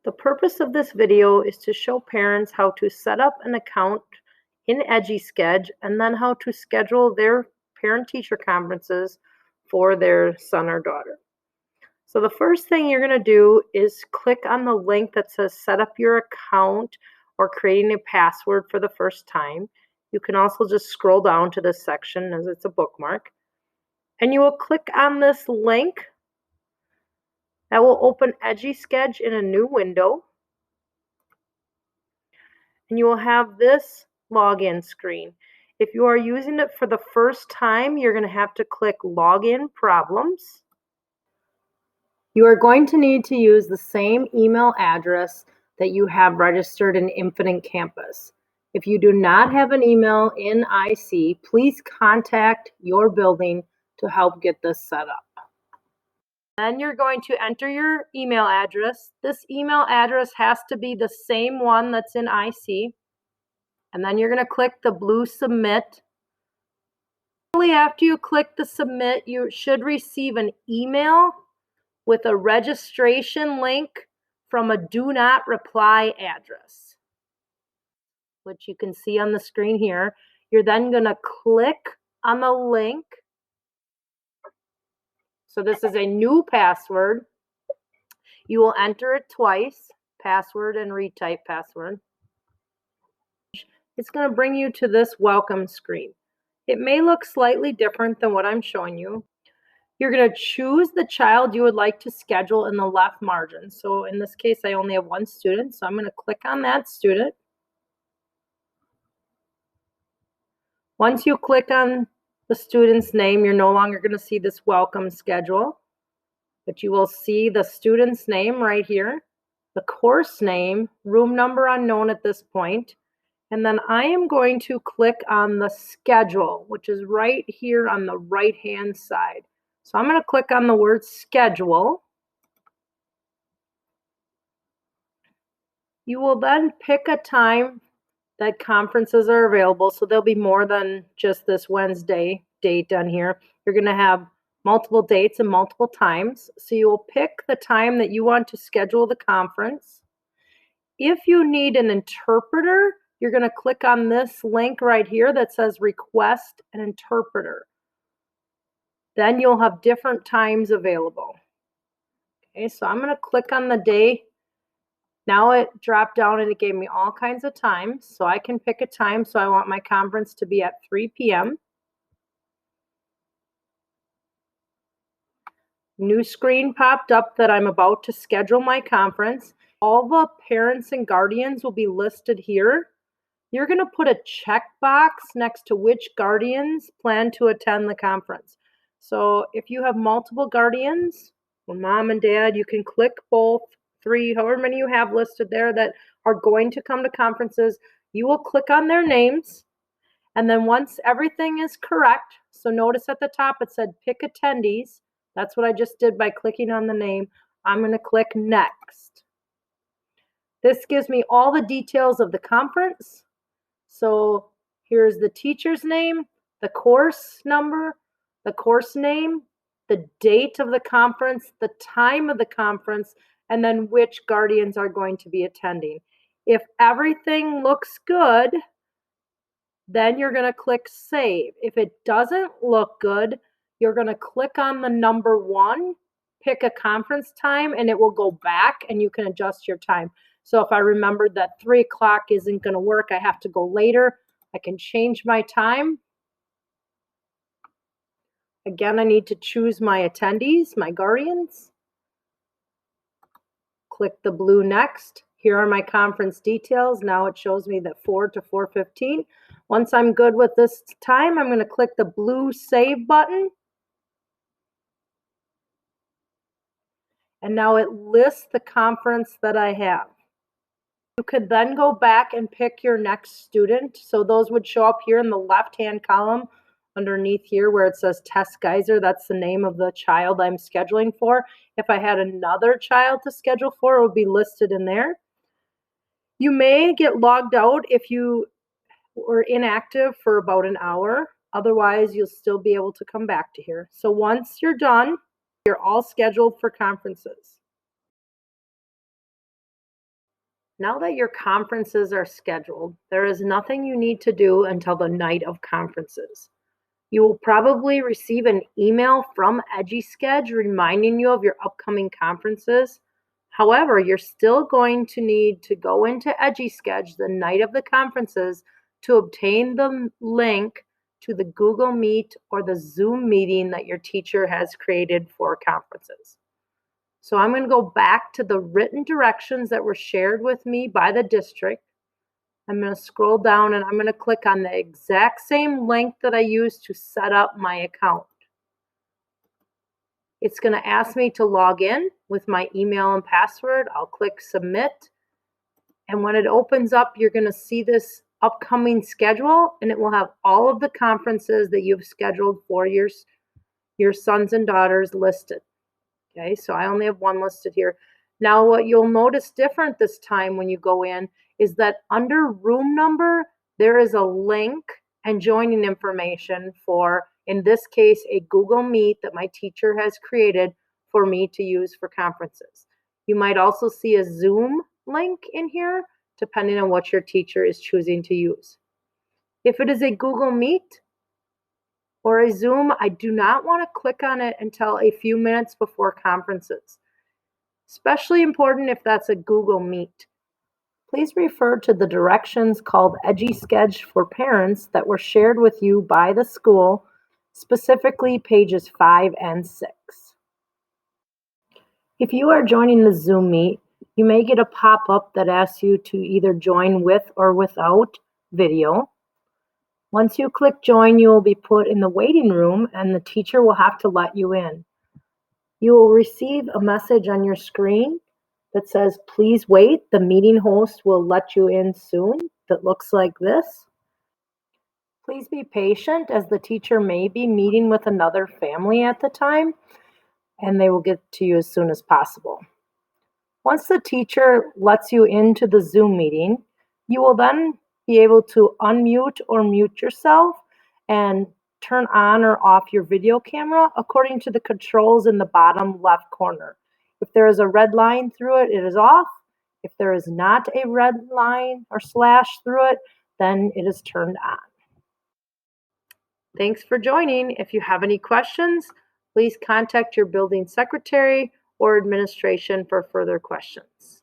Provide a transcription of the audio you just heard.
The purpose of this video is to show parents how to set up an account in edgySched and then how to schedule their parent-teacher conferences for their son or daughter. So the first thing you're going to do is click on the link that says set up your account or creating a password for the first time. You can also just scroll down to this section as it's a bookmark. And you will click on this link. That will open edgysketch in a new window. And you will have this login screen. If you are using it for the first time, you're going to have to click Login Problems. You are going to need to use the same email address that you have registered in Infinite Campus. If you do not have an email in IC, please contact your building to help get this set up. Then you're going to enter your email address. This email address has to be the same one that's in IC. And then you're going to click the blue Submit. After you click the Submit, you should receive an email with a registration link from a Do Not Reply address, which you can see on the screen here. You're then going to click on the link. So this is a new password. You will enter it twice, password and retype password. It's going to bring you to this welcome screen. It may look slightly different than what I'm showing you. You're going to choose the child you would like to schedule in the left margin. So in this case, I only have one student, so I'm going to click on that student. Once you click on the student's name, you're no longer going to see this welcome schedule, but you will see the student's name right here, the course name, room number unknown at this point, and then I am going to click on the schedule, which is right here on the right-hand side. So I'm going to click on the word schedule. You will then pick a time that conferences are available. So there'll be more than just this Wednesday date on here. You're going to have multiple dates and multiple times. So you will pick the time that you want to schedule the conference. If you need an interpreter, you're going to click on this link right here that says Request an Interpreter. Then you'll have different times available. Okay, so I'm going to click on the day. Now it dropped down and it gave me all kinds of times. So I can pick a time. So I want my conference to be at 3 p.m. New screen popped up that I'm about to schedule my conference. All the parents and guardians will be listed here. You're going to put a checkbox next to which guardians plan to attend the conference. So if you have multiple guardians, or mom and dad, you can click both, 3, however many you have listed there that are going to come to conferences. You will click on their names. And then once everything is correct, so notice at the top it said pick attendees. That's what I just did by clicking on the name. I'm going to click next. This gives me all the details of the conference. So here's the teacher's name, the course number, the course name, the date of the conference, the time of the conference, and then which guardians are going to be attending. If everything looks good, then you're going to click Save. If it doesn't look good, you're going to click on the number 1, pick a conference time, and it will go back and you can adjust your time. So if I remembered that 3 o'clock isn't going to work, I have to go later, I can change my time. Again, I need to choose my attendees, my guardians. Click the blue Next. Here are my conference details. Now it shows me that 4 to 4:15. Once I'm good with this time, I'm going to click the blue Save button. And now it lists the conference that I have. You could then go back and pick your next student. So those would show up here in the left-hand column underneath here where it says Tess Geyser. That's the name of the child I'm scheduling for. If I had another child to schedule for, it would be listed in there. You may get logged out if you were inactive for about an hour. Otherwise, you'll still be able to come back to here. So once you're done, you're all scheduled for conferences. Now that your conferences are scheduled, there is nothing you need to do until the night of conferences. You will probably receive an email from edgySched reminding you of your upcoming conferences. However, you're still going to need to go into edgysked the night of the conferences to obtain the link to the Google Meet or the Zoom meeting that your teacher has created for conferences. So I'm going to go back to the written directions that were shared with me by the district. I'm going to scroll down and I'm going to click on the exact same link that I used to set up my account. It's going to ask me to log in with my email and password. I'll click submit. And when it opens up, you're going to see this upcoming schedule, and it will have all of the conferences that you've scheduled for your sons and daughters listed. Okay, so I only have one listed here. Now, what you'll notice different this time when you go in is that under room number, there is a link and joining information for, in this case, a Google Meet that my teacher has created for me to use for conferences. You might also see a Zoom link in here, depending on what your teacher is choosing to use. If it is a Google Meet or a Zoom, I do not want to click on it until a few minutes before conferences. Especially important if that's a Google Meet. Please refer to the directions called edgyskedge for parents that were shared with you by the school, specifically pages 5 and 6. If you are joining the Zoom Meet, you may get a pop-up that asks you to either join with or without video. Once you click join, you will be put in the waiting room and the teacher will have to let you in. You will receive a message on your screen that says, please wait, the meeting host will let you in soon, that looks like this. Please be patient as the teacher may be meeting with another family at the time, and they will get to you as soon as possible. Once the teacher lets you into the Zoom meeting, you will then be able to unmute or mute yourself and turn on or off your video camera according to the controls in the bottom left corner. If there is a red line through it, it is off. If there is not a red line or slash through it, then it is turned on. Thanks for joining. If you have any questions, please contact your building secretary or administration for further questions.